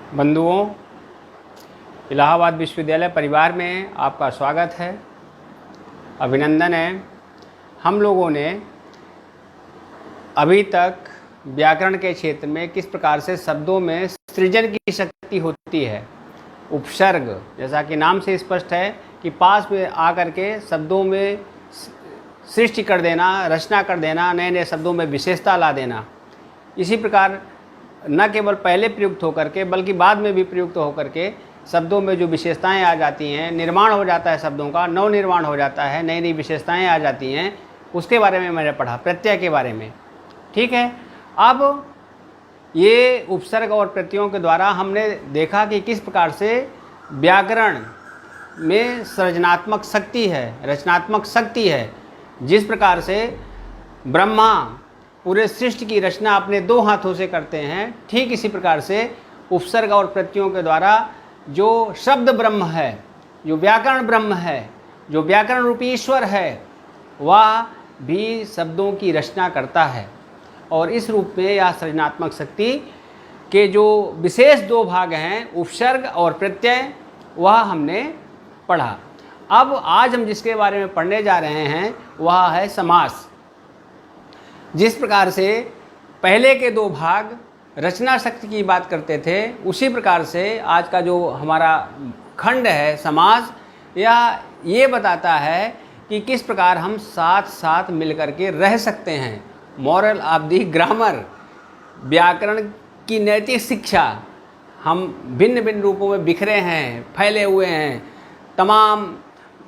बंधुओं, इलाहाबाद विश्वविद्यालय परिवार में आपका स्वागत है, अभिनंदन है। हम लोगों ने अभी तक व्याकरण के क्षेत्र में किस प्रकार से शब्दों में सृजन की शक्ति होती है, उपसर्ग, जैसा कि नाम से स्पष्ट है कि पास में आकर के शब्दों में सृष्टि कर देना, रचना कर देना, नए नए शब्दों में विशेषता ला देना। इसी प्रकार न केवल पहले प्रयुक्त होकर के बल्कि बाद में भी प्रयुक्त होकर के शब्दों में जो विशेषताएं आ जाती हैं, निर्माण हो जाता है शब्दों का, नव निर्माण हो जाता है, नई नई विशेषताएं आ जाती हैं, उसके बारे में मैंने पढ़ा, प्रत्यय के बारे में। ठीक है, अब ये उपसर्ग और प्रत्ययों के द्वारा हमने देखा कि किस प्रकार से व्याकरण में सृजनात्मक शक्ति है, रचनात्मक शक्ति है। जिस प्रकार से ब्रह्मा पूरे सृष्टि की रचना अपने दो हाथों से करते हैं, ठीक इसी प्रकार से उपसर्ग और प्रत्ययों के द्वारा जो शब्द ब्रह्म है, जो व्याकरण ब्रह्म है, जो व्याकरण रूपी ईश्वर है, वह भी शब्दों की रचना करता है। और इस रूप में यह सृजनात्मक शक्ति के जो विशेष दो भाग हैं, उपसर्ग और प्रत्यय, वह हमने पढ़ा। अब आज हम जिसके बारे में पढ़ने जा रहे हैं वह है समास। जिस प्रकार से पहले के दो भाग रचना शक्ति की बात करते थे, उसी प्रकार से आज का जो हमारा खंड है समास, यह ये बताता है कि किस प्रकार हम साथ साथ मिलकर के रह सकते हैं। मॉरल ऑफ दी ग्रामर, व्याकरण की नैतिक शिक्षा। हम भिन्न भिन्न रूपों में बिखरे हैं, फैले हुए हैं, तमाम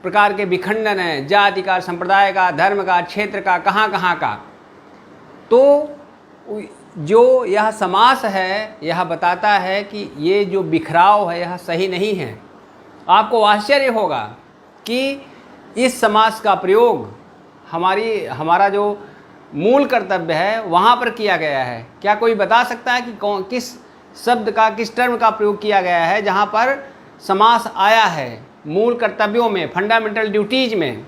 प्रकार के विखंडन हैं, जाति का, संप्रदाय का, धर्म का, क्षेत्र का, कहाँ कहाँ का। तो जो यह समास है, यह बताता है कि ये जो बिखराव है यह सही नहीं है। आपको आश्चर्य होगा कि इस समास का प्रयोग हमारा जो मूल कर्तव्य है वहाँ पर किया गया है। क्या कोई बता सकता है कि किस शब्द का, किस टर्म का प्रयोग किया गया है जहाँ पर समास आया है मूल कर्तव्यों में, फंडामेंटल ड्यूटीज में?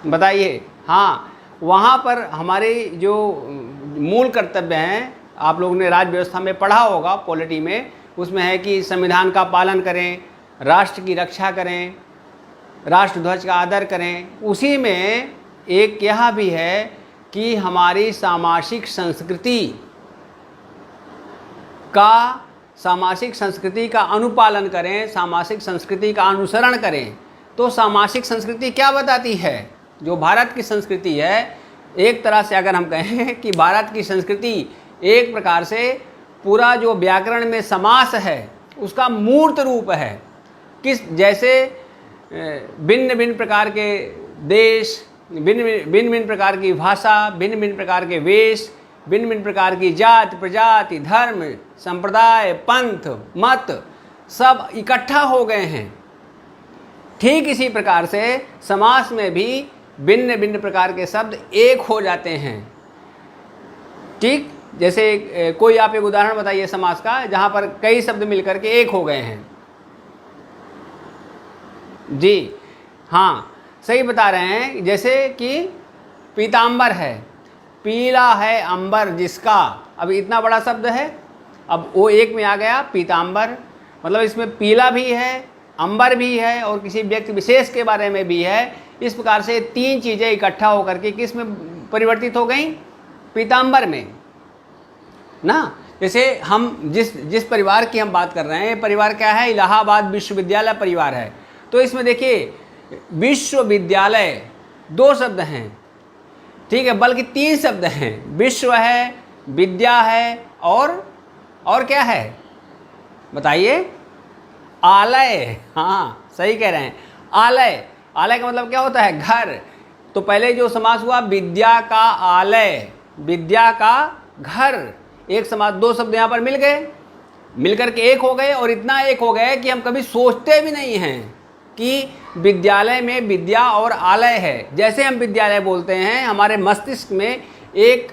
बताइए। हाँ, वहाँ पर हमारे जो मूल कर्तव्य हैं, आप लोगों ने राज्य व्यवस्था में पढ़ा होगा, पॉलिटी में, उसमें है कि संविधान का पालन करें, राष्ट्र की रक्षा करें, राष्ट्रध्वज का आदर करें। उसी में एक यह भी है कि हमारी सामाजिक संस्कृति का अनुपालन करें, सामाजिक संस्कृति का अनुसरण करें। तो सामाजिक संस्कृति क्या बताती है? जो भारत की संस्कृति है, एक तरह से अगर हम कहें कि भारत की संस्कृति एक प्रकार से पूरा जो व्याकरण में समास है उसका मूर्त रूप है। जैसे भिन्न भिन्न प्रकार के देश, भिन्न भिन्न प्रकार की भाषा, भिन्न भिन्न प्रकार के वेश, भिन्न भिन्न प्रकार की जाति, प्रजाति, धर्म, संप्रदाय, पंथ, मत सब इकट्ठा हो गए हैं। ठीक इसी प्रकार से समास में भी भिन्न भिन्न प्रकार के शब्द एक हो जाते हैं। ठीक, जैसे कोई आप एक उदाहरण बताइए समास का जहाँ पर कई शब्द मिलकर के एक हो गए हैं। जी हाँ, सही बता रहे हैं। जैसे कि पीतांबर है, पीला है अंबर जिसका, अब इतना बड़ा शब्द है, अब वो एक में आ गया पीतांबर, मतलब इसमें पीला भी है, अंबर भी है और किसी व्यक्ति विशेष के बारे में भी है। इस प्रकार से तीन चीज़ें इकट्ठा होकर के किस में परिवर्तित हो गई? पीतांबर में ना। जैसे हम जिस परिवार की हम बात कर रहे हैं, परिवार क्या है? इलाहाबाद विश्वविद्यालय परिवार है। तो इसमें देखिए, विश्वविद्यालय दो शब्द हैं, ठीक है, बल्कि तीन शब्द हैं। विश्व है, विद्या है और क्या है बताइए? आलय। हाँ, सही कह रहे हैं, आलय। आलय का मतलब क्या होता है? घर। तो पहले जो समास हुआ विद्या का आलय, विद्या का घर, एक समास, दो शब्द यहाँ पर मिल गए, मिलकर के एक हो गए, और इतना एक हो गए कि हम कभी सोचते भी नहीं हैं कि विद्यालय में विद्या और आलय है। जैसे हम विद्यालय बोलते हैं, हमारे मस्तिष्क में एक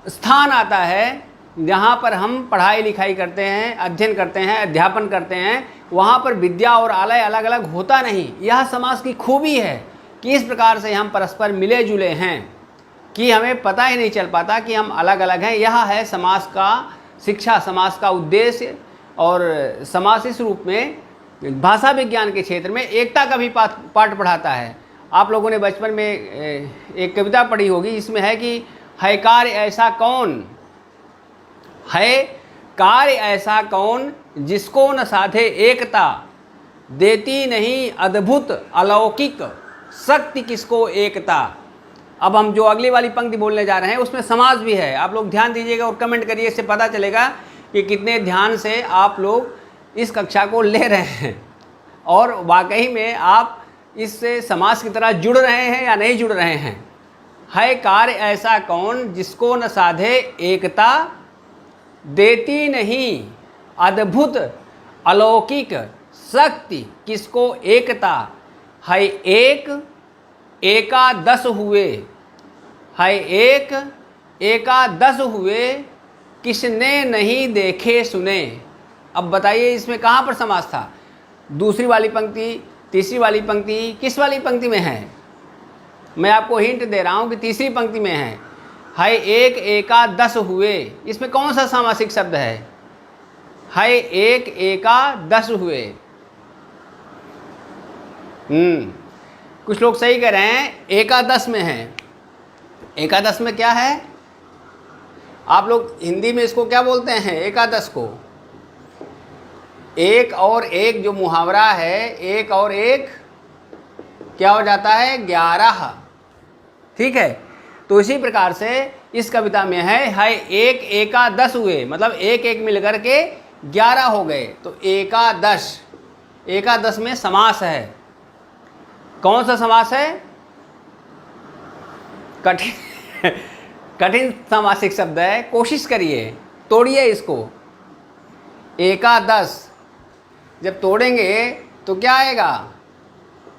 स्थान आता है जहाँ पर हम पढ़ाई लिखाई करते हैं, अध्ययन करते हैं, अध्यापन करते हैं। वहाँ पर विद्या और आलय अलग अलग होता नहीं। यह समास की खूबी है कि इस प्रकार से हम परस्पर मिले जुले हैं कि हमें पता ही नहीं चल पाता कि हम अलग अलग हैं। यह है समास का शिक्षा समास का उद्देश्य और समास इस रूप में भाषा विज्ञान के क्षेत्र में एकता का भी पाठ पढ़ाता है। आप लोगों ने बचपन में एक कविता पढ़ी होगी, इसमें है कि है कार्य ऐसा कौन, है कार्य ऐसा कौन जिसको न साधे एकता, देती नहीं अद्भुत अलौकिक शक्ति किसको एकता। अब हम जो अगली वाली पंक्ति बोलने जा रहे हैं उसमें समास भी है, आप लोग ध्यान दीजिएगा और कमेंट करिए, इससे पता चलेगा कि कितने ध्यान से आप लोग इस कक्षा को ले रहे हैं और वाकई में आप इससे समास की तरह जुड़ रहे हैं या नहीं जुड़ रहे हैं। है कार्य ऐसा कौन जिसको न साधे एकता, देती नहीं अद्भुत अलौकिक शक्ति किसको एकता। है एक एकादश हुए, है एक एकादश हुए किसने नहीं देखे सुने। अब बताइए इसमें कहाँ पर समास था, दूसरी वाली पंक्ति, तीसरी वाली पंक्ति, किस वाली पंक्ति में है। मैं आपको हिंट दे रहा हूँ कि तीसरी पंक्ति में है एक एकादश हुए, इसमें कौन सा सामासिक शब्द है एक एकादश हुए। कुछ लोग सही कह रहे हैं एकादश में है। एकादश में क्या है, आप लोग हिंदी में इसको क्या बोलते हैं एकादश को। एक और एक जो मुहावरा है, एक और एक क्या हो जाता है 11, ठीक है। तो इसी प्रकार से इस कविता में है एक एकादश हुए, मतलब एक एक मिलकर के 11 हो गए। तो एकादश, एकादश में समास है। कौन सा समास है, कठिन कठिन सामासिक शब्द है, कोशिश करिए तोड़िए इसको। एकादश जब तोड़ेंगे तो क्या आएगा,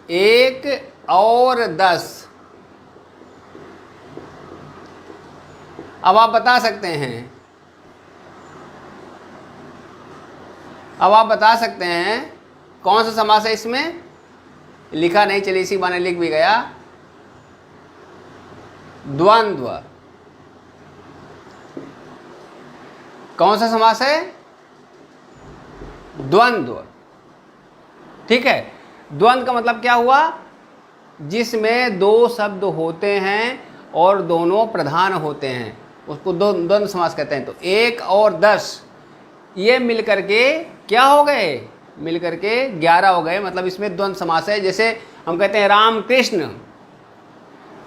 एक और 10। अब आप बता सकते हैं, अब आप बता सकते हैं कौन सा समास है इसमें। लिखा नहीं, चलिए इसी बहाने लिख भी गया। द्वंद्व, कौन सा समास है, द्वंद्व, ठीक है। द्वंद्व का मतलब क्या हुआ, जिसमें दो शब्द होते हैं और दोनों प्रधान होते हैं, उसको द्वंद्व समास कहते हैं। तो एक और 10 ये मिलकर के क्या हो गए, मिलकर के 11 हो गए, मतलब इसमें द्वंद्व समास है। जैसे हम कहते हैं रामकृष्ण,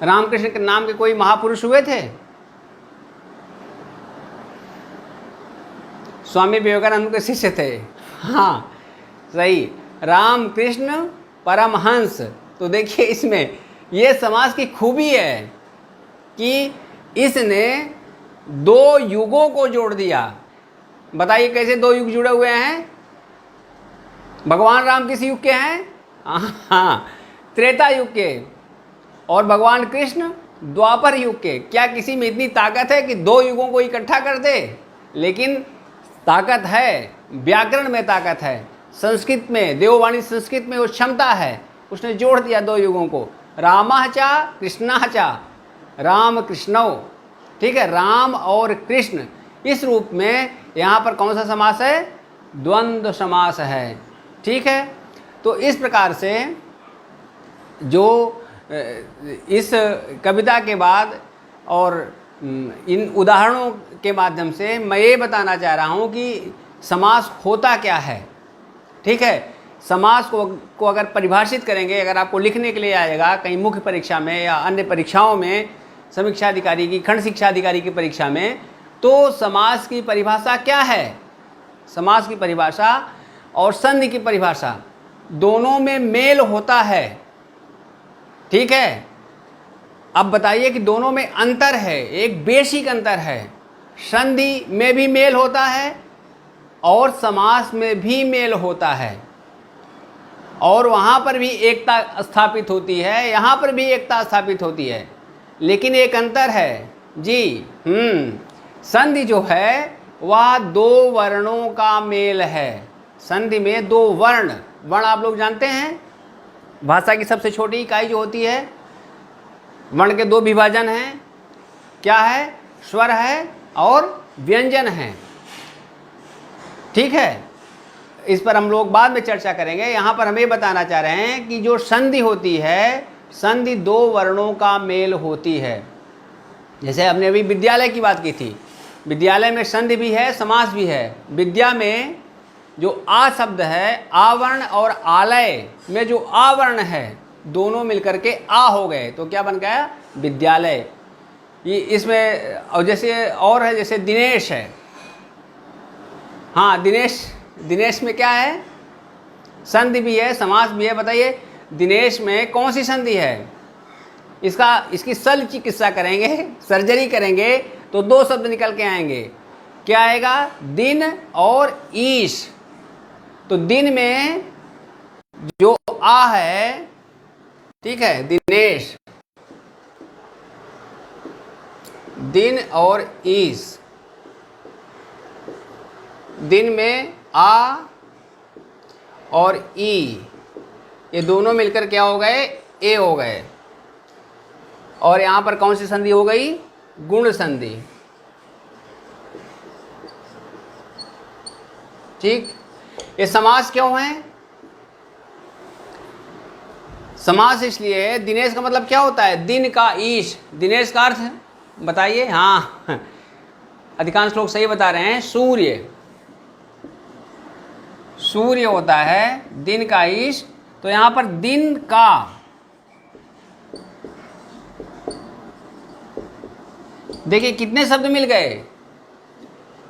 रामकृष्ण के नाम के कोई महापुरुष हुए थे, स्वामी विवेकानंद के शिष्य थे, हाँ सही, रामकृष्ण परमहंस। तो देखिए इसमें ये समास की खूबी है कि इसने दो युगों को जोड़ दिया। बताइए कैसे दो युग जुड़े हुए हैं। भगवान राम किस युग के हैं, हाँ त्रेता युग के, और भगवान कृष्ण द्वापर युग के। क्या किसी में इतनी ताकत है कि दो युगों को इकट्ठा कर दे, लेकिन ताकत है, व्याकरण में ताकत है, संस्कृत में, देववाणी संस्कृत में वो क्षमता है, उसने जोड़ दिया दो युगों को। रामः चा कृष्णः चा, राम कृष्णौ, ठीक है, राम और कृष्ण, इस रूप में यहाँ पर कौन सा समास है, द्वंद्व समास है, ठीक है। तो इस प्रकार से जो इस कविता के बाद और इन उदाहरणों के माध्यम से मैं ये बताना चाह रहा हूँ कि समास होता क्या है, ठीक है। समास को अगर परिभाषित करेंगे, अगर आपको लिखने के लिए आएगा कहीं मुख्य परीक्षा में या अन्य परीक्षाओं में, समीक्षा अधिकारी की, खंड शिक्षा अधिकारी की परीक्षा में, तो समास की परिभाषा क्या है, समास की परिभाषा और संधि की परिभाषा दोनों में मेल होता है, ठीक है। अब बताइए कि दोनों में अंतर है, एक बेसिक अंतर है। संधि में भी मेल होता है और समास में भी मेल होता है, और वहाँ पर भी एकता स्थापित होती है, यहाँ पर भी एकता स्थापित होती है, लेकिन एक अंतर है जी। संधि जो है वह दो वर्णों का मेल है। संधि में दो वर्ण, वर्ण आप लोग जानते हैं, भाषा की सबसे छोटी इकाई जो होती है, वर्ण के दो विभाजन हैं, क्या है, स्वर है और व्यंजन है। ठीक है, इस पर हम लोग बाद में चर्चा करेंगे। यहाँ पर हम ये बताना चाह रहे हैं कि जो संधि होती है, संधि दो वर्णों का मेल होती है। जैसे हमने अभी विद्यालय की बात की थी, विद्यालय में संधि भी है, समास भी है। विद्या में जो आ शब्द है, आवर्ण और आलय में जो आवर्ण है, दोनों मिलकर के आ हो गए तो क्या बन गया? विद्यालय। ये इसमें और जैसे और है, जैसे दिनेश है। हाँ, दिनेश में क्या है? संधि भी है, समास भी है। बताइए दिनेश में कौन सी संधि है? इसकी सल चिकित्सा करेंगे, सर्जरी करेंगे तो दो शब्द निकल के आएंगे। क्या आएगा? दिन और ईश। तो दिन में जो आ है, ठीक है, दिनेश, दिन और ईश, दिन में आ और ई, ये दोनों मिलकर क्या हो गए? ए हो गए। और यहां पर कौन सी संधि हो गई? गुण संधि। ठीक, ये समास क्यों है? समास इसलिए है, दिनेश का मतलब क्या होता है? दिन का ईश। दिनेश का अर्थ बताइए। हाँ, अधिकांश लोग सही बता रहे हैं, सूर्य। सूर्य होता है दिन का ईश। तो यहां पर दिन का, देखिए कितने शब्द मिल गए?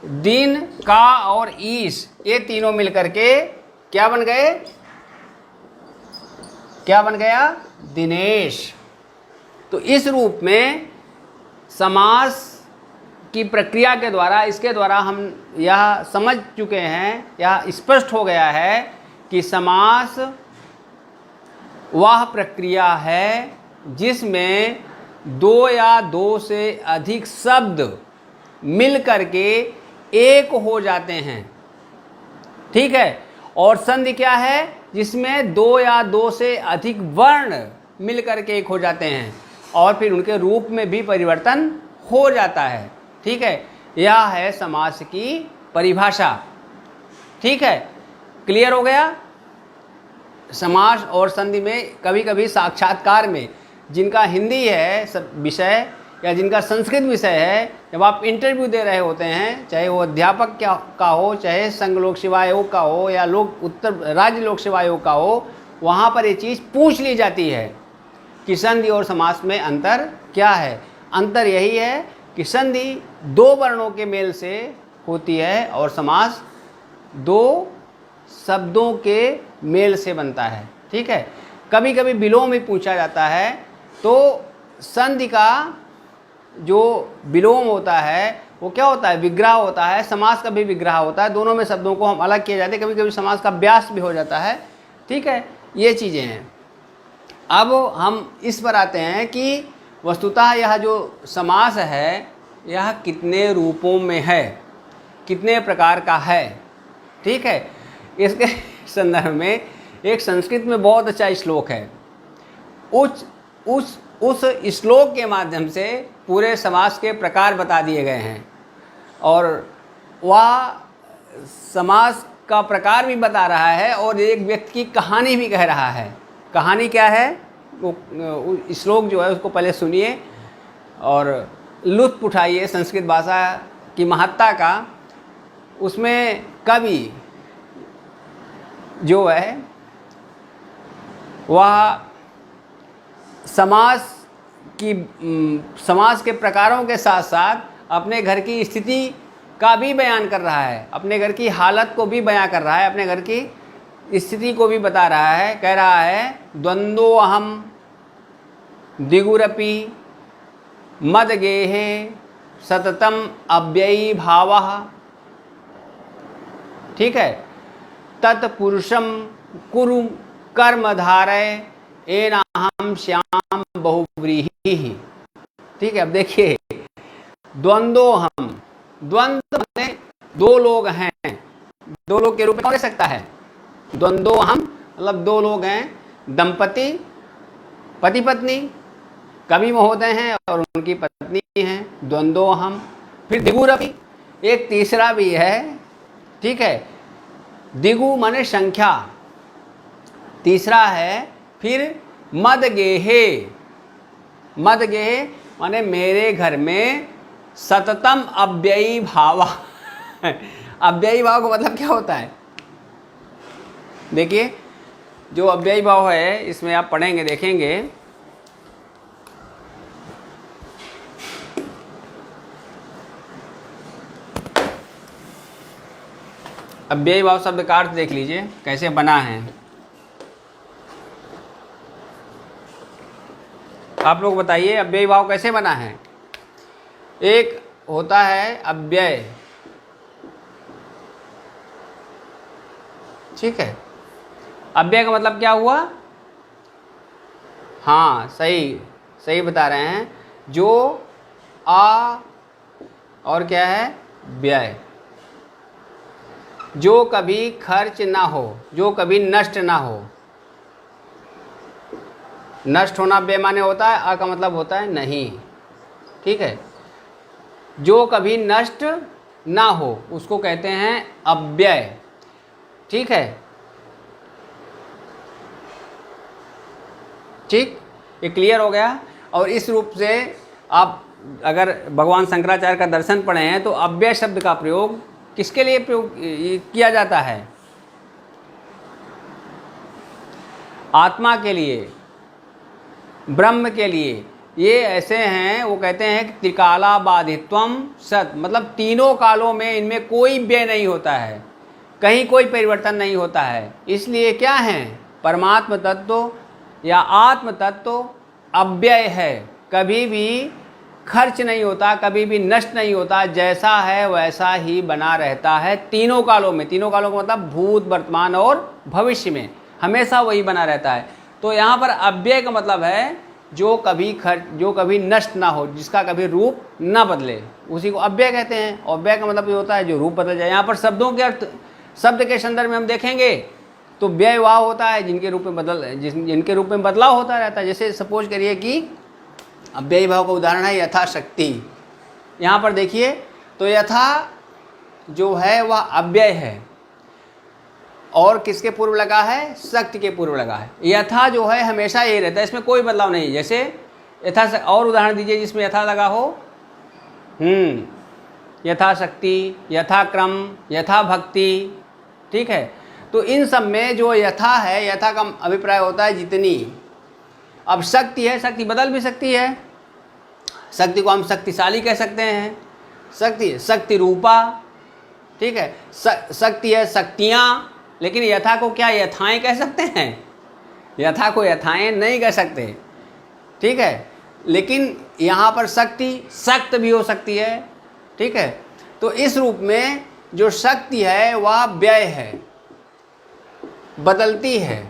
दिन का और ईश, ये तीनों मिलकर के क्या बन गए? क्या बन गया? दिनेश। तो इस रूप में समास की प्रक्रिया के द्वारा, इसके द्वारा हम यह समझ चुके हैं, यह स्पष्ट हो गया है कि समास वह प्रक्रिया है जिसमें दो या दो से अधिक शब्द मिल करके एक हो जाते हैं। ठीक है, और संधि क्या है? जिसमें दो या दो से अधिक वर्ण मिल करके एक हो जाते हैं और फिर उनके रूप में भी परिवर्तन हो जाता है। ठीक है, यह है समास की परिभाषा। ठीक है, क्लियर हो गया? समास और संधि में कभी कभी साक्षात्कार में जिनका हिंदी है विषय या जिनका संस्कृत विषय है, जब आप इंटरव्यू दे रहे होते हैं, चाहे वो अध्यापक का हो, चाहे संघ लोक सेवा आयोग का हो या उत्तर राज्य लोक सेवा आयोग का हो, वहाँ पर ये चीज़ पूछ ली जाती है कि संधि और समास में अंतर क्या है। अंतर यही है कि संधि दो वर्णों के मेल से होती है और समास दो शब्दों के मेल से बनता है। ठीक है, कभी कभी विलोम भी पूछा जाता है, तो संधि का जो विलोम होता है वो क्या होता है? विग्रह होता है। समास का भी विग्रह होता है। दोनों में शब्दों को हम अलग किए जाते हैं। कभी कभी समास का व्यास भी हो जाता है। ठीक है, ये चीज़ें हैं। अब हम इस पर आते हैं कि वस्तुतः यह जो समास है यह कितने रूपों में है, कितने प्रकार का है। ठीक है, इसके संदर्भ में एक संस्कृत में बहुत अच्छा श्लोक है। उस श्लोक के माध्यम से पूरे समास के प्रकार बता दिए गए हैं और वह समास का प्रकार भी बता रहा है और एक व्यक्ति की कहानी भी कह रहा है। कहानी क्या है? वो श्लोक जो है उसको पहले सुनिए और लुत्फ उठाइए संस्कृत भाषा की महत्ता का। उसमें कवि जो है वह समास के प्रकारों के साथ साथ अपने घर की स्थिति का भी बयान कर रहा है, अपने घर की हालत को भी बयान कर रहा है, अपने घर की स्थिति को भी बता रहा है। कह रहा है द्वंद्वो अहम दिगुरपि मद गेहे सततम अव्ययी भावः। ठीक है, तत्पुरुषम कुरु कर्म धारय एनाहम श्याम बहुव्रीहि। ठीक है, अब देखिए द्वंद्वो हम, द्वंद्व में दो लोग हैं, दो लोग के रूप में कौन ले सकता है? द्वंद्वो हम मतलब दो लोग हैं, दंपति, पति पत्नी, कवि महोदय हैं और उनकी पत्नी हैं, द्वंद्वो हम। फिर दिगुरपि, एक तीसरा भी है। ठीक है, दिगु माने संख्या। तीसरा है फिर मद गेहे, मद गेहे माने मेरे घर में सततम अव्ययी भावा। अव्ययी भाव का मतलब क्या होता है? देखिए जो अव्ययी भाव है इसमें आप पढ़ेंगे देखेंगे, अव्ययी भाव शब्द का अर्थ देख लीजिए कैसे बना है। आप लोग बताइए अव्ययी भाव कैसे बना है। एक होता है अव्यय, ठीक है। अव्यय का मतलब क्या हुआ? हाँ सही सही बता रहे हैं, जो आ और क्या है व्यय, जो कभी खर्च ना हो, जो कभी नष्ट ना हो। नष्ट होना बेमाने होता है, आ का मतलब होता है नहीं, ठीक है। जो कभी नष्ट ना हो उसको कहते हैं अव्यय, ठीक है। ठीक, ये क्लियर हो गया। और इस रूप से आप अगर भगवान शंकराचार्य का दर्शन पढ़े हैं तो अव्यय शब्द का प्रयोग किसके लिए प्रयोग किया जाता है? आत्मा के लिए, ब्रह्म के लिए। ये ऐसे हैं, वो कहते हैं कि त्रिकाला बाधित्वम सत, मतलब तीनों कालों में इनमें कोई व्यय नहीं होता है, कहीं कोई परिवर्तन नहीं होता है। इसलिए क्या है? परमात्म तत्व या आत्म तत्व अव्यय है, कभी भी खर्च नहीं होता, कभी भी नष्ट नहीं होता, जैसा है वैसा ही बना रहता है तीनों कालों में। तीनों कालों का मतलब भूत, वर्तमान और भविष्य में हमेशा वही बना रहता है। तो यहाँ पर अव्यय का मतलब है जो कभी नष्ट ना हो, जिसका कभी रूप ना बदले, उसी को अव्यय कहते हैं। अव्यय का मतलब ये होता है जो रूप बदल जाए। यहाँ पर शब्दों के अर्थ, शब्द के संदर्भ में हम देखेंगे तो व्यय वह होता है जिनके रूप में बदलाव होता रहता है। जैसे सपोज करिए कि अव्ययी भाव का उदाहरण है यथाशक्ति। यहाँ पर देखिए तो यथा जो है वह अव्यय है और किसके पूर्व लगा है? शक्ति के पूर्व लगा है। यथा जो है हमेशा यही रहता है, इसमें कोई बदलाव नहीं। जैसे यथा, और उदाहरण दीजिए जिसमें यथा लगा हो। यथाशक्ति, यथाक्रम, यथा भक्ति, ठीक है। तो इन सब में जो यथा है, यथा का अभिप्राय होता है जितनी। अब शक्ति है, शक्ति बदल भी सकती है, शक्ति को हम शक्तिशाली कह सकते हैं, शक्ति रूपा, ठीक है। शक्ति है शक्तियाँ, लेकिन यथा को क्या यथाएं कह सकते हैं? यथा को यथाएं नहीं कह सकते, ठीक है। लेकिन यहाँ पर शक्ति सक्त भी हो सकती है, ठीक है। तो इस रूप में जो शक्ति है वह व्यय है, बदलती है,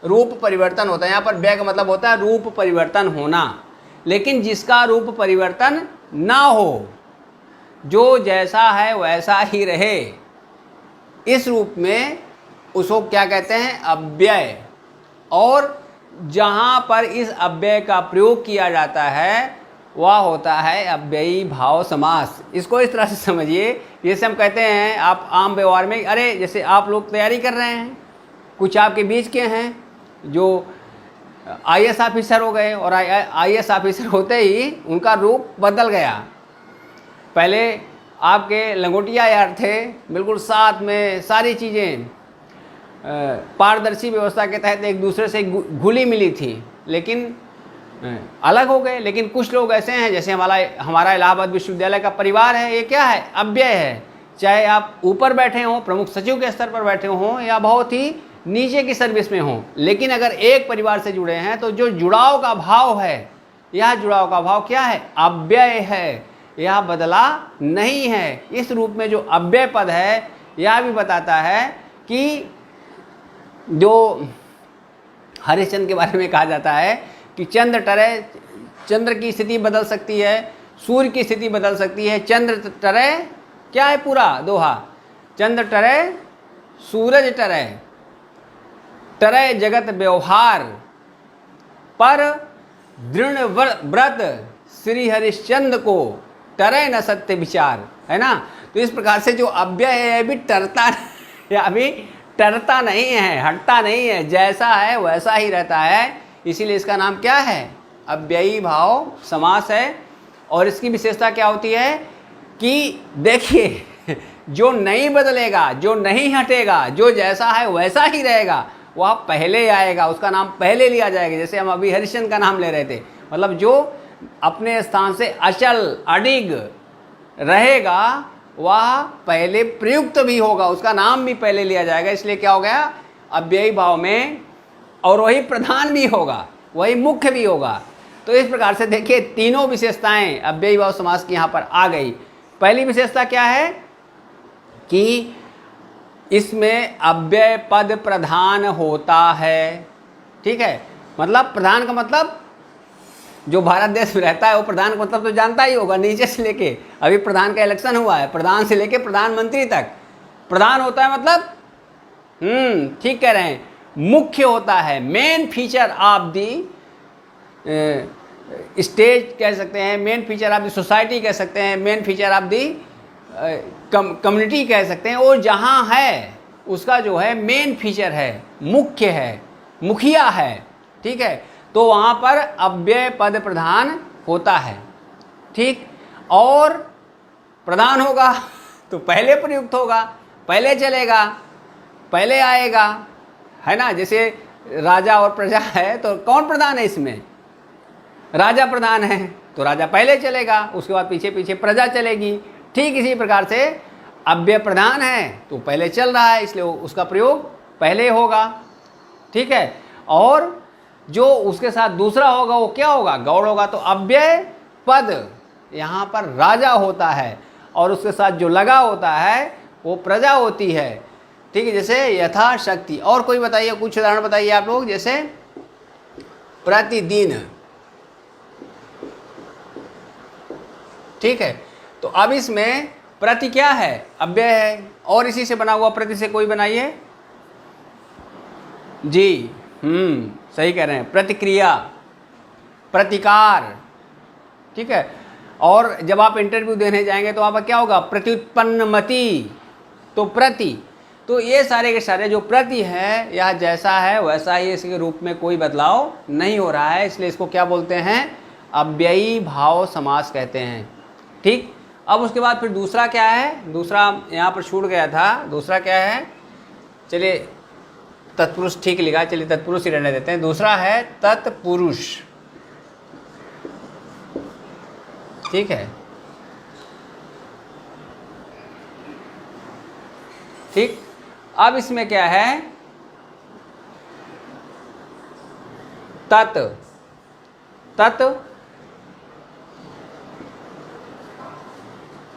रूप परिवर्तन होता है। यहाँ पर व्यय का मतलब होता है रूप परिवर्तन होना। लेकिन जिसका रूप परिवर्तन ना हो, जो जैसा है वैसा ही रहे, इस रूप में उसको क्या कहते हैं? अव्यय। और जहाँ पर इस अव्यय का प्रयोग किया जाता है वह होता है अव्ययी भाव समास। इसको इस तरह से समझिए, जैसे हम कहते हैं आप आम व्यवहार में, अरे जैसे आप लोग तैयारी कर रहे हैं, कुछ आपके बीच के हैं जो IAS ऑफिसर हो गए और IAS ऑफिसर होते ही उनका रूप बदल गया। पहले आपके लंगोटिया यार थे, बिल्कुल साथ में सारी चीज़ें पारदर्शी व्यवस्था के तहत एक दूसरे से घुली मिली थी, लेकिन अलग हो गए। लेकिन कुछ लोग ऐसे हैं, जैसे हमारा इलाहाबाद विश्वविद्यालय का परिवार है, ये क्या है? अव्यय है। चाहे आप ऊपर बैठे हों, प्रमुख सचिव के स्तर पर बैठे हों, या बहुत ही नीचे की सर्विस में हों, लेकिन अगर एक परिवार से जुड़े हैं तो जो जुड़ाव का भाव है, यह जुड़ाव का भाव क्या है? अव्यय है, यह बदला नहीं है। इस रूप में जो अव्यय पद है यह भी बताता है कि जो हरिश्चंद्र के बारे में कहा जाता है कि चंद्र टरे, चंद्र की स्थिति बदल सकती है, सूर्य की स्थिति बदल सकती है। चंद्र टरे क्या है? पूरा दोहा, चंद्र टरे सूरज टरे, टरे जगत व्यवहार, पर दृढ़ व्रत श्री हरिश्चंद्र को टरे न सत्य विचार, है ना। तो इस प्रकार से जो अव्यय है भी टरता ये अभी टरता नहीं है, हटता नहीं है, जैसा है वैसा ही रहता है। इसीलिए इसका नाम क्या है? अव्ययी भाव समास है। और इसकी विशेषता क्या होती है कि देखिए जो नहीं बदलेगा, जो नहीं हटेगा, जो जैसा है वैसा ही रहेगा, वह पहले आएगा, उसका नाम पहले लिया जाएगा। जैसे हम अभी हरिश्चंद्र का नाम ले रहे थे, मतलब जो अपने स्थान से अचल अडिग रहेगा वह पहले प्रयुक्त भी होगा, उसका नाम भी पहले लिया जाएगा। इसलिए क्या हो गया अव्ययी भाव में, और वही प्रधान भी होगा, वही मुख्य भी होगा। तो इस प्रकार से देखिए तीनों विशेषताएं अव्ययी भाव समास की यहाँ पर आ गई। पहली विशेषता क्या है कि इसमें अव्यय पद प्रधान होता है। ठीक है, मतलब प्रधान का मतलब जो भारत देश में रहता है वो प्रधान का मतलब तो जानता ही होगा, नीचे से लेके, अभी प्रधान का इलेक्शन हुआ है, प्रधान से लेके प्रधानमंत्री तक प्रधान होता है, मतलब ठीक कह रहे हैं, मुख्य होता है, main feature of the stage कह सकते हैं, main feature of the society कह सकते हैं, main feature of the community कह सकते हैं। वो जहाँ है उसका जो है मेन फीचर है, मुख्य है, मुखिया है। ठीक है, तो वहाँ पर अव्यय पद प्रधान होता है। ठीक, और प्रधान होगा तो पहले प्रयुक्त होगा, पहले चलेगा, पहले आएगा, है ना। जैसे राजा और प्रजा है तो कौन प्रधान है इसमें? राजा प्रधान है तो राजा पहले चलेगा, उसके बाद पीछे पीछे प्रजा चलेगी। ठीक इसी प्रकार से अव्यय प्रधान है तो पहले चल रहा है, इसलिए उसका प्रयोग पहले होगा। ठीक है, और जो उसके साथ दूसरा होगा वो क्या होगा? गौड़ होगा। तो अव्यय पद यहाँ पर राजा होता है और उसके साथ जो लगा होता है वो प्रजा होती है। ठीक है, जैसे यथाशक्ति। और कोई बताइए, कुछ उदाहरण बताइए आप लोग। जैसे प्रतिदिन। ठीक है, तो अब इसमें प्रति क्या है? अव्यय है, और इसी से बना हुआ प्रति से कोई बनाइए जी। सही कह रहे हैं, प्रतिक्रिया, प्रतिकार। ठीक है, और जब आप इंटरव्यू देने जाएंगे तो वहाँ पर क्या होगा? प्रत्युत्पन्नमति। तो प्रति, तो ये सारे के सारे जो प्रति है यह जैसा है वैसा ही, इसके रूप में कोई बदलाव नहीं हो रहा है, इसलिए इसको क्या बोलते हैं? अव्ययी भाव समास कहते हैं। ठीक, अब उसके बाद फिर दूसरा क्या है? दूसरा यहाँ पर छूट गया था, दूसरा क्या है? चलिए तत्पुरुष ठीक लिखा, चलिए तत्पुरुष ही रहने देते हैं। दूसरा है तत्पुरुष। ठीक है, ठीक। अब इसमें क्या है? तत्, तत्,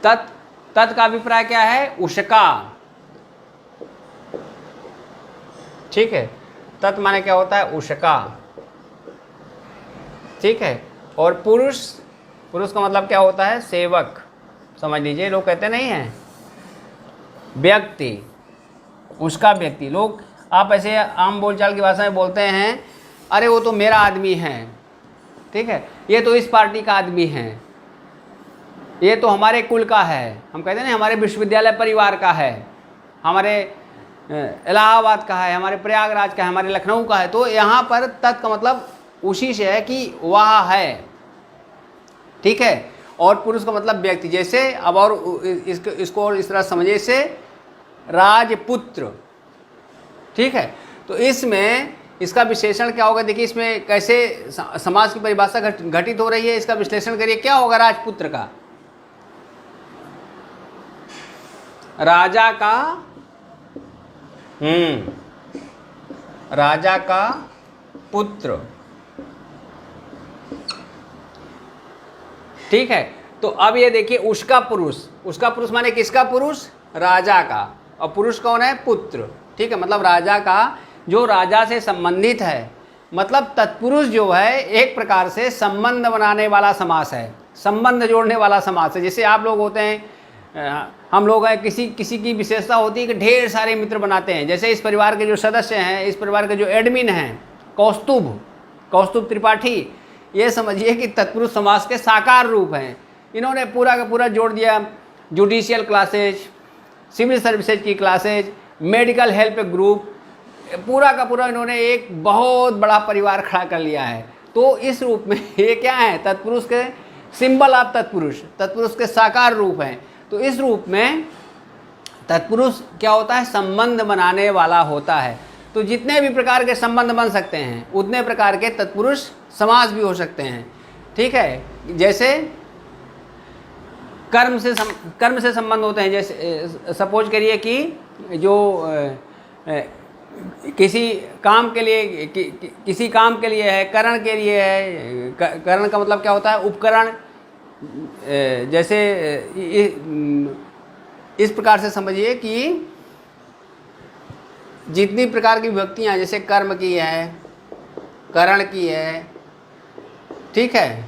तत्, तत् का अभिप्राय क्या है? उसका। ठीक है, तत् माने क्या होता है? उसका। ठीक है, और पुरुष, पुरुष का मतलब क्या होता है? सेवक। समझ लीजिए, लोग कहते नहीं हैं व्यक्ति, उसका व्यक्ति। लोग आप ऐसे आम बोलचाल की भाषा में बोलते हैं, अरे वो तो मेरा आदमी है। ठीक है, ये तो इस पार्टी का आदमी है, ये तो हमारे कुल का है। हम कहते हैं ना हमारे विश्वविद्यालय परिवार का है, हमारे इलाहाबाद का है, हमारे प्रयागराज का है, हमारे लखनऊ का है। तो यहाँ पर तत् का मतलब उसी से है कि वह है। ठीक है, और पुरुष का मतलब व्यक्ति। जैसे अब और इसको और इस तरह समझिए, से राजपुत्र। ठीक है, तो इसमें इसका विश्लेषण क्या होगा? देखिए इसमें कैसे समाज की परिभाषा घटित हो रही है, इसका विश्लेषण करिए। क्या होगा राजपुत्र का? राजा का, राजा का पुत्र। ठीक है, तो अब ये देखिए उसका पुरुष, उसका पुरुष माने किसका पुरुष? राजा का। और पुरुष कौन है? पुत्र। ठीक है, मतलब राजा का, जो राजा से संबंधित है। मतलब तत्पुरुष जो है एक प्रकार से संबंध बनाने वाला समास है, संबंध जोड़ने वाला समास है। जैसे आप लोग होते हैं, हम लोग हैं, किसी किसी की विशेषता होती है कि ढेर सारे मित्र बनाते हैं। जैसे इस परिवार के जो सदस्य हैं, इस परिवार के जो एडमिन हैं, कौस्तुभ त्रिपाठी, ये समझिए कि तत्पुरुष समास के साकार रूप हैं। इन्होंने पूरा का पूरा जोड़ दिया। जुडिशियल क्लासेज, सिविल सर्विसेज की क्लासेज, मेडिकल हेल्प ग्रुप, पूरा का पूरा इन्होंने एक बहुत बड़ा परिवार खड़ा कर लिया है। तो इस रूप में ये क्या है, तत्पुरुष के सिंबल ऑफ तत्पुरुष, तत्पुरुष के साकार रूप हैं। तो इस रूप में तत्पुरुष क्या होता है, संबंध बनाने वाला होता है। तो जितने भी प्रकार के संबंध बन सकते हैं उतने प्रकार के तत्पुरुष समास भी हो सकते हैं। ठीक है, जैसे कर्म से संबंध होते हैं। जैसे सपोज करिए कि जो किसी काम के लिए किसी काम के लिए है, करण के लिए है। करण का मतलब क्या होता है, उपकरण। जैसे इस प्रकार से समझिए कि जितनी प्रकार की विभक्तियाँ, जैसे कर्म की है, करण की है, ठीक है,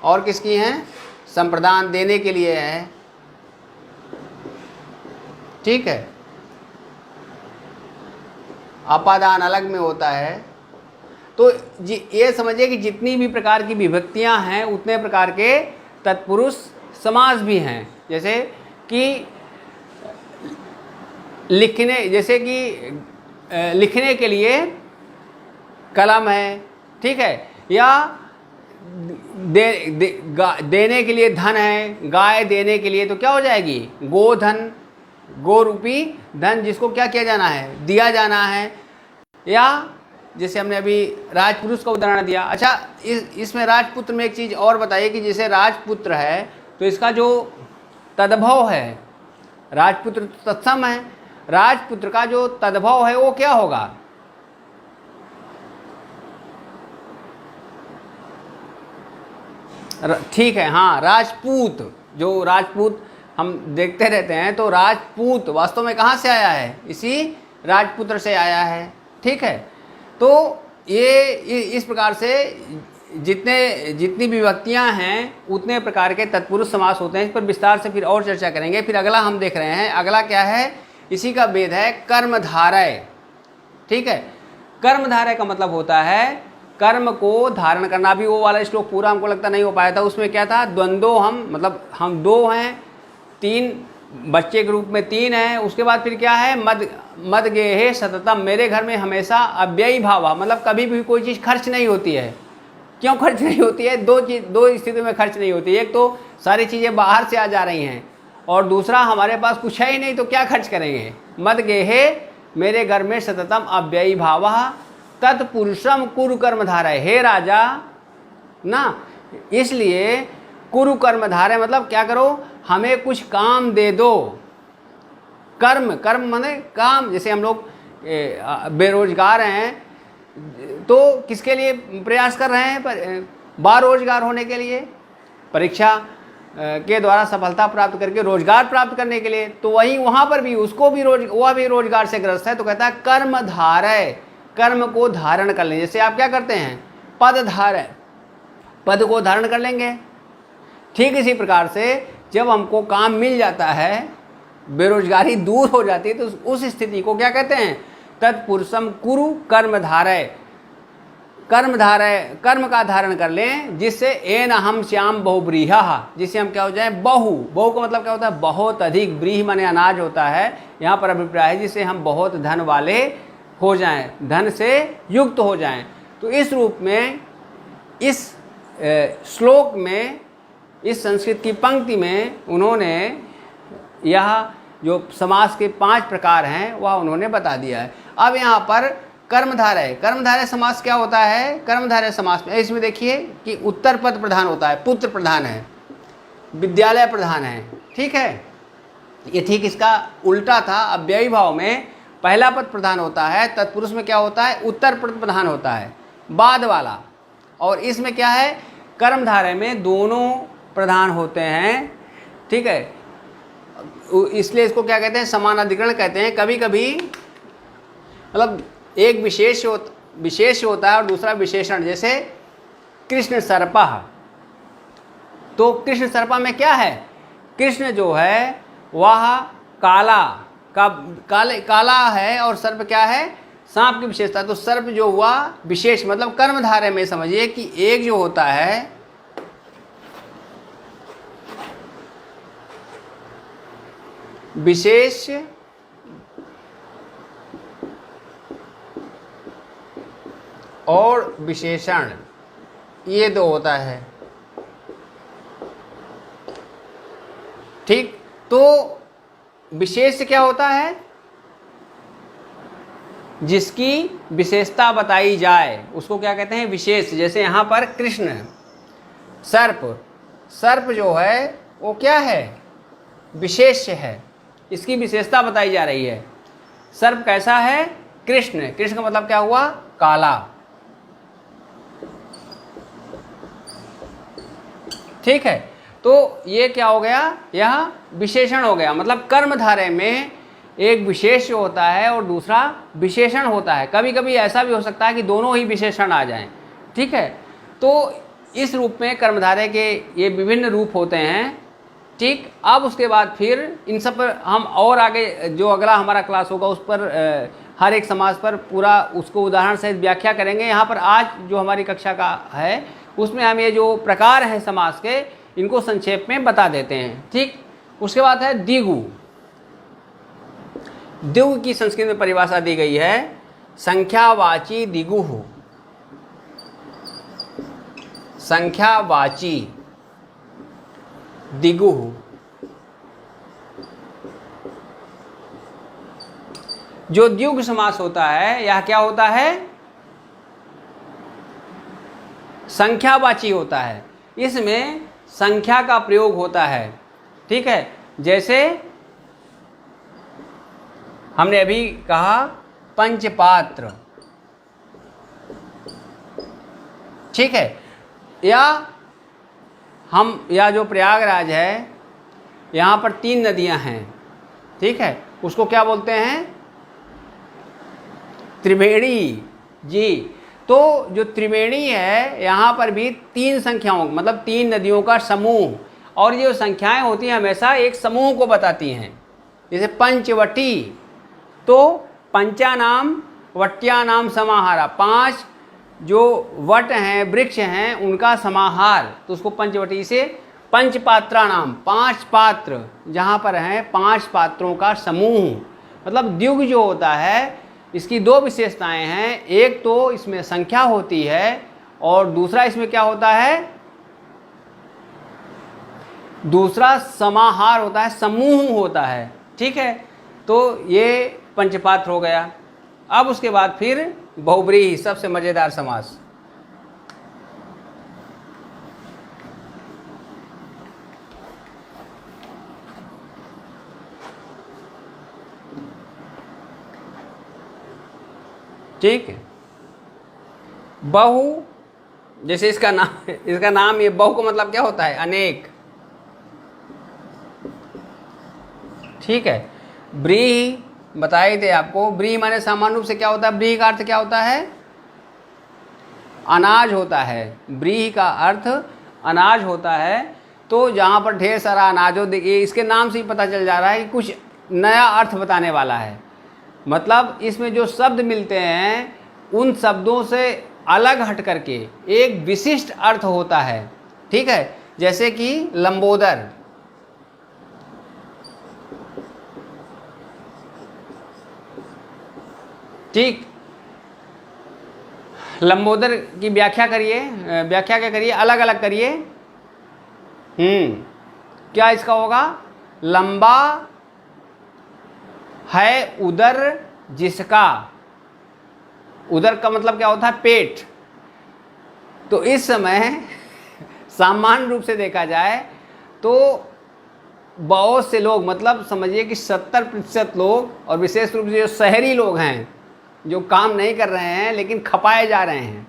और किसकी हैं, संप्रदान देने के लिए है, ठीक है, अपादान अलग में होता है। तो ये समझिए कि जितनी भी प्रकार की विभक्तियां हैं उतने प्रकार के तत्पुरुष समास भी हैं। जैसे कि जैसे कि लिखने के लिए कलम है, ठीक है, या देने के लिए धन है, गाय देने के लिए तो क्या हो जाएगी, गोधन, गो रूपी धन, जिसको क्या किया जाना है, दिया जाना है। या जैसे हमने अभी राजपुरुष का उदाहरण दिया। अच्छा, इसमें राजपुत्र में एक चीज़ और बताइए कि जैसे राजपुत्र है तो इसका जो तद्भव है, राजपुत्र तत्सम है, राजपुत्र का जो तद्भव है वो क्या होगा, ठीक है, हाँ, राजपूत। जो राजपूत हम देखते रहते हैं, तो राजपूत वास्तव में कहाँ से आया है, इसी राजपुत्र से आया है। ठीक है, तो ये इस प्रकार से जितनी विभक्तियां हैं उतने प्रकार के तत्पुरुष समास होते हैं। इस पर विस्तार से फिर और चर्चा करेंगे। फिर अगला हम देख रहे हैं, अगला क्या है, इसी का भेद है कर्मधारय। ठीक है, कर्मधारय का मतलब होता है कर्म को धारण करना। भी वो वाला श्लोक पूरा हमको लगता नहीं हो पाया था, उसमें क्या था, द्वंद्व, हम दो हैं, तीन बच्चे के रूप में तीन हैं। उसके बाद फिर क्या है, मद गेहे सततम, मेरे घर में हमेशा अव्ययी भाव, मतलब कभी भी कोई चीज़ खर्च नहीं होती है। क्यों खर्च नहीं होती है, दो स्थितियों में खर्च नहीं होती है। एक तो सारी चीज़ें बाहर से आ जा रही हैं, और दूसरा हमारे पास कुछ है ही नहीं, तो क्या खर्च करेंगे। मद गेहे, मेरे घर में सततम अव्ययी भाव, तत्पुरुषम कुरु कर्मधारय, हे राजा ना, इसलिए कुरु कर्मधारय मतलब क्या करो, हमें कुछ काम दे दो। कर्म माने काम। जैसे हम लोग बेरोजगार हैं तो किसके लिए प्रयास कर रहे हैं, बारोजगार होने के लिए, परीक्षा के द्वारा सफलता प्राप्त करके रोजगार प्राप्त करने के लिए। तो वहीं वहाँ पर भी उसको भी वह भी रोजगार से ग्रस्त है, तो कहता है कर्मधारय, कर्म को धारण कर लें। जैसे आप क्या करते हैं, पदधारय, पद को धारण कर लेंगे। ठीक इसी प्रकार से जब हमको काम मिल जाता है, बेरोजगारी दूर हो जाती है, तो उस स्थिति को क्या कहते हैं, तत्पुरुषम कुरु कर्मधारय, कर्म का धारण कर लें, जिससे एन हम श्याम बहुब्रीहा, जिससे हम क्या हो जाए, बहु का मतलब क्या होता है, बहुत अधिक, ब्रीह माने अनाज होता है, यहाँ पर अभिप्राय है जिससे हम बहुत धन वाले हो जाएं, धन से युक्त हो जाएं। तो इस रूप में इस श्लोक में, इस संस्कृत की पंक्ति में उन्होंने यह जो समास के 5 प्रकार हैं वह उन्होंने बता दिया है। अब यहाँ पर कर्मधारय समास क्या होता है, कर्मधारय समास में इसमें देखिए कि उत्तर पद प्रधान होता है, पुत्र प्रधान है, विद्यालय प्रधान है। ठीक है, ये ठीक इसका उल्टा था। अव्ययी भाव में पहला पद प्रधान होता है, तत्पुरुष में क्या होता है, उत्तर पद प्रधान होता है, बाद वाला। और इसमें क्या है, कर्मधारय में दोनों प्रधान होते हैं। ठीक है, इसलिए इसको क्या कहते हैं, समान अधिकरण कहते हैं। कभी कभी मतलब एक विशेष होता है और दूसरा विशेषण। जैसे कृष्ण सर्पा, तो कृष्ण सर्पा में क्या है, कृष्ण जो है वह काला है, और सर्प क्या है, सांप की विशेषता। तो सर्प जो हुआ विशेष, मतलब कर्मधारय में समझिए कि एक जो होता है विशेष और विशेषण, ये दो होता है। ठीक, तो विशेष क्या होता है? जिसकी विशेषता बताई जाए उसको क्या कहते हैं? विशेष। जैसे यहाँ पर कृष्ण, सर्प, सर्प जो है वो क्या है? विशेष है, इसकी विशेषता बताई जा रही है। सर्प कैसा है? कृष्ण। कृष्ण का मतलब क्या हुआ? काला। ठीक है, तो ये क्या हो गया? यह विशेषण हो गया। मतलब कर्मधारय में एक विशेष होता है और दूसरा विशेषण होता है। कभी कभी ऐसा भी हो सकता है कि दोनों ही विशेषण आ जाएं। ठीक है, तो इस रूप में कर्मधारय के ये विभिन्न रूप होते हैं। ठीक, अब उसके बाद फिर इन सब पर हम और आगे जो अगला हमारा क्लास होगा उस पर हर एक समास पर पूरा उसको उदाहरण सहित व्याख्या करेंगे। यहाँ पर आज जो हमारी कक्षा का है उसमें हम ये जो प्रकार हैं समास के, इनको संक्षेप में बता देते हैं। ठीक, उसके बाद है द्विगु। द्विगु की संस्कृत में परिभाषा दी गई है संख्यावाची द्विगु। संख्यावाची द्विगु। जो द्विगु समास होता है यह क्या होता है? संख्यावाची होता है। इसमें संख्या का प्रयोग होता है। ठीक है, जैसे हमने अभी कहा पंचपात्र। ठीक है, या जो प्रयागराज है यहाँ पर 3 नदियाँ हैं। ठीक है, उसको क्या बोलते हैं? त्रिवेणी जी। तो जो त्रिवेणी है यहाँ पर भी 3 संख्याओं, मतलब 3 नदियों का समूह, और ये जो संख्याएं होती हैं हमेशा एक समूह को बताती हैं। जैसे पंचवटी, तो पंचानाम वट्यानाम समाहारा, 5 जो वट हैं, वृक्ष हैं, उनका समाहार, तो उसको पंचवटी से पंचपात्रा नाम, 5 पात्र जहाँ पर हैं, 5 पात्रों का समूह। मतलब द्विगु जो होता है इसकी 2 विशेषताएं हैं। एक तो इसमें संख्या होती है और दूसरा इसमें क्या होता है? दूसरा समाहार होता है, समूह होता है। ठीक है, तो ये पंचपात्र हो गया। अब उसके बाद फिर बहुब्रीहि, सबसे मजेदार समास। ठीक है, बहु, जैसे इसका नाम ये बहु का मतलब क्या होता है? अनेक। ठीक है, ब्रीहि बताए थे आपको। ब्रीहि माने सामान्य रूप से क्या होता है? ब्रीहि का अर्थ क्या होता है? अनाज होता है। ब्रीहि का अर्थ अनाज होता है। तो जहाँ पर ढेर सारा अनाज हो, देखिए इसके नाम से ही पता चल जा रहा है कि कुछ नया अर्थ बताने वाला है। मतलब इसमें जो शब्द मिलते हैं उन शब्दों से अलग हट करके एक विशिष्ट अर्थ होता है। ठीक है, जैसे कि लंबोदर। ठीक, लंबोदर की व्याख्या करिए। व्याख्या क्या करिए? अलग अलग करिए। क्या इसका होगा? लंबा है उदर जिसका। उदर का मतलब क्या होता है? पेट। तो इस समय सामान्य रूप से देखा जाए तो बहुत से लोग, मतलब समझिए कि 70% लोग, और विशेष रूप से जो शहरी लोग हैं जो काम नहीं कर रहे हैं लेकिन खपाए जा रहे हैं,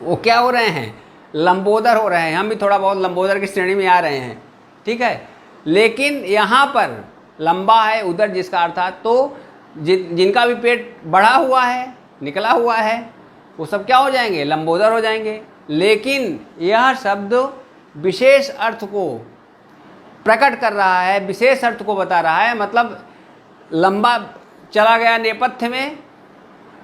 वो क्या हो रहे हैं? लंबोदर हो रहे हैं। हम भी थोड़ा बहुत लंबोदर की श्रेणी में आ रहे हैं। ठीक है, लेकिन यहाँ पर लंबा है उदर जिसका अर्थात, तो जिनका भी पेट बढ़ा हुआ है, निकला हुआ है, वो सब क्या हो जाएंगे? लंबोदर हो जाएंगे। लेकिन यह शब्द विशेष अर्थ को प्रकट कर रहा है, विशेष अर्थ को बता रहा है। मतलब लंबा चला गया नेपथ्य में,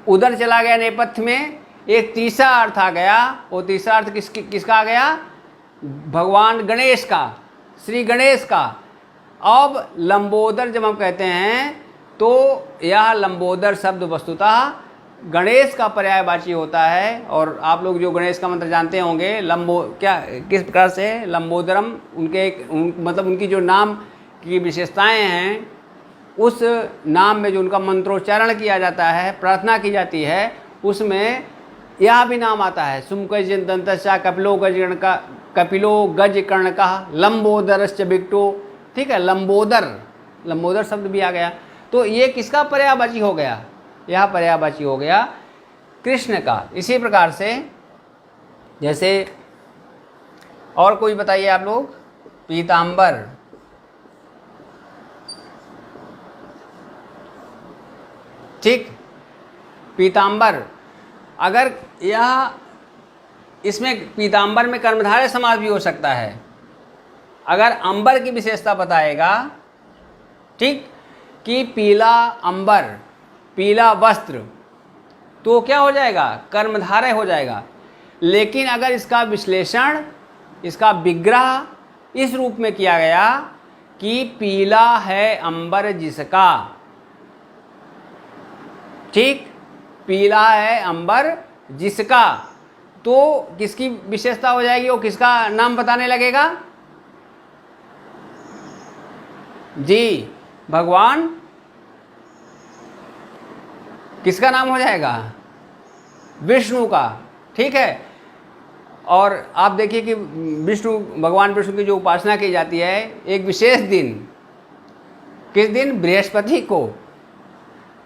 उधर चला गया नेपथ्य में, एक तीसरा अर्थ आ गया। वो तीसरा अर्थ किसका आ गया? भगवान गणेश का, श्री गणेश का। अब लंबोदर जब हम कहते हैं तो यह लंबोदर शब्द वस्तुतः गणेश का पर्यायवाची होता है। और आप लोग जो गणेश का मंत्र जानते होंगे, लंबो क्या किस प्रकार से लंबोदरम, मतलब उनकी जो नाम की विशेषताएं हैं, उस नाम में जो उनका मंत्रोच्चारण किया जाता है, प्रार्थना की जाती है, उसमें यह भी नाम आता है। सुमुखज दंतश्चा कपिलो गज कर्ण का लंबोदरश्च बिट्टो। ठीक है, लंबोदर शब्द भी आ गया। तो ये किसका पर्यायवाची हो गया? यह पर्यायवाची हो गया कृष्ण का। इसी प्रकार से जैसे और कोई बताइए आप लोग। पीतांबर, ठीक, पीतांबर। अगर यह इसमें पीतांबर में कर्मधारय समास भी हो सकता है। अगर अंबर की विशेषता बताएगा, ठीक, कि पीला अंबर, पीला वस्त्र, तो क्या हो जाएगा? कर्मधारय हो जाएगा। लेकिन अगर इसका विश्लेषण, इसका विग्रह इस रूप में किया गया कि पीला है अंबर जिसका, ठीक, पीला है अंबर जिसका, तो किसकी विशेषता हो जाएगी? वो किसका नाम बताने लगेगा? जी, भगवान किसका नाम हो जाएगा? विष्णु का। ठीक है। और आप देखिए कि भगवान विष्णु की जो उपासना की जाती है एक विशेष दिन, किस दिन? बृहस्पति को।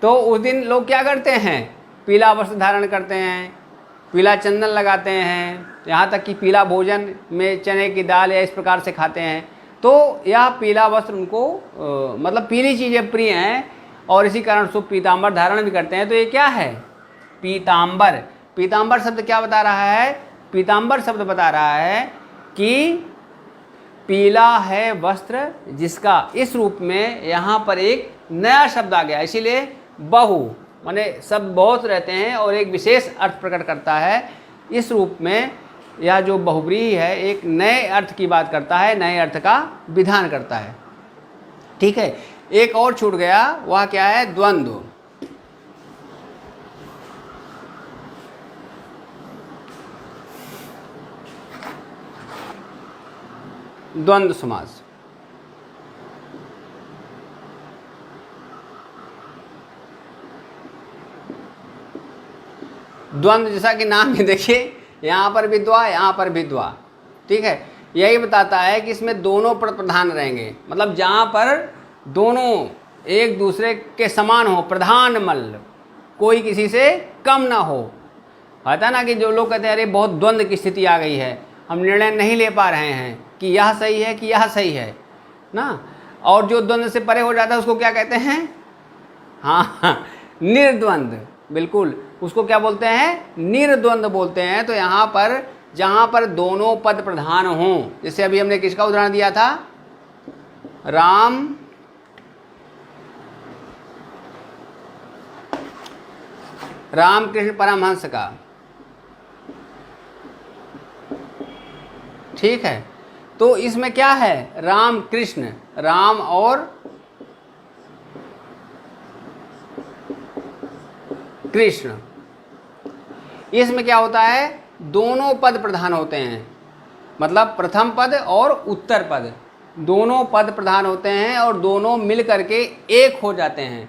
तो उस दिन लोग क्या करते हैं? पीला वस्त्र धारण करते हैं, पीला चंदन लगाते हैं, यहाँ तक कि पीला भोजन में चने की दाल या इस प्रकार से खाते हैं। तो यह पीला वस्त्र उनको मतलब पीली चीज़ें प्रिय हैं और इसी कारण शुभ पीतांबर धारण भी करते हैं। तो ये क्या है? पीतांबर। पीतांबर शब्द क्या बता रहा है? पीतांबर शब्द बता रहा है कि पीला है वस्त्र जिसका। इस रूप में यहाँ पर एक नया शब्द आ गया, इसीलिए बहु, माने शब्द बहुत रहते हैं और एक विशेष अर्थ प्रकट करता है। इस रूप में यह जो बहुव्रीहि है एक नए अर्थ की बात करता है, नए अर्थ का विधान करता है। ठीक है। एक और छूट गया, वह क्या है? द्वंद्व। द्वंद्व समास। द्वंद्व जैसा कि नाम में देखिए, यहाँ पर भी द्वा, यहाँ पर भी द्वा। ठीक है। यही बताता है कि इसमें दोनों पद प्रधान रहेंगे, मतलब जहाँ पर दोनों एक दूसरे के समान हो, प्रधान मल्ल, कोई किसी से कम ना हो। होता ना कि जो लोग कहते हैं अरे बहुत द्वंद्व की स्थिति आ गई है, हम निर्णय नहीं ले पा रहे हैं कि यह सही है कि यह सही है ना। और जो द्वंद्व से परे हो जाता है उसको क्या कहते हैं? हाँ, निर्द्वंद्व। बिल्कुल, उसको क्या बोलते हैं? निर्द्वंद्व बोलते हैं। तो यहाँ पर जहाँ पर दोनों पद प्रधान हों, जैसे अभी हमने किसका उदाहरण दिया था? रामकृष्ण परमहंस का। ठीक है। तो इसमें क्या है? राम कृष्ण, राम और कृष्ण। इसमें क्या होता है? दोनों पद प्रधान होते हैं, मतलब प्रथम पद और उत्तर पद दोनों पद प्रधान होते हैं और दोनों मिल करके एक हो जाते हैं।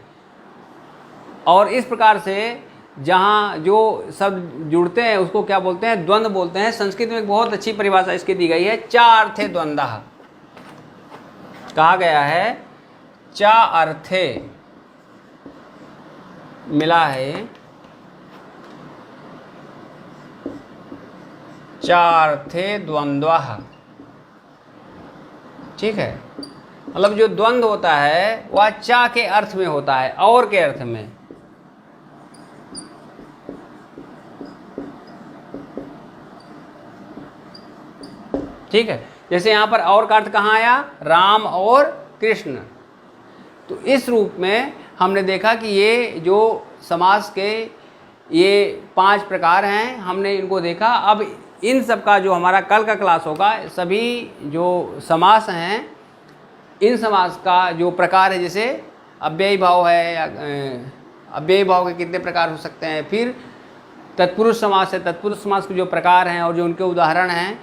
और इस प्रकार से जहाँ जो शब्द जुड़ते हैं उसको क्या बोलते हैं? द्वंद्व बोलते हैं। संस्कृत में एक बहुत अच्छी परिभाषा इसकी दी गई है, चा अर्थे द्वंद्वः। कहा गया है चा अर्थे मिला है, चार्थे द्वंद्वः। ठीक है। मतलब जो द्वंद्व होता है वह चा के अर्थ में होता है, और के अर्थ में। ठीक है। जैसे यहाँ पर और का अर्थ कहाँ आया? राम और कृष्ण। तो इस रूप में हमने देखा कि ये जो समास के ये 5 प्रकार हैं, हमने इनको देखा। अब इन सब का जो हमारा कल का क्लास होगा, सभी जो समास हैं, इन समास का जो प्रकार है, जैसे अव्ययी भाव है, अव्ययी भाव के कितने प्रकार हो सकते हैं, फिर तत्पुरुष समास है, तत्पुरुष समास के जो प्रकार हैं और जो उनके उदाहरण हैं,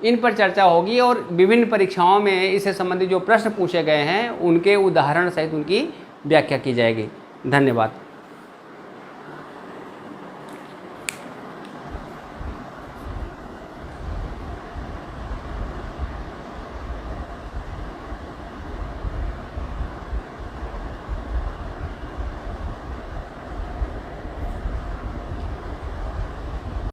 इन पर चर्चा होगी और विभिन्न परीक्षाओं में इससे संबंधित जो प्रश्न पूछे गए हैं उनके उदाहरण सहित उनकी व्याख्या की जाएगी। धन्यवाद।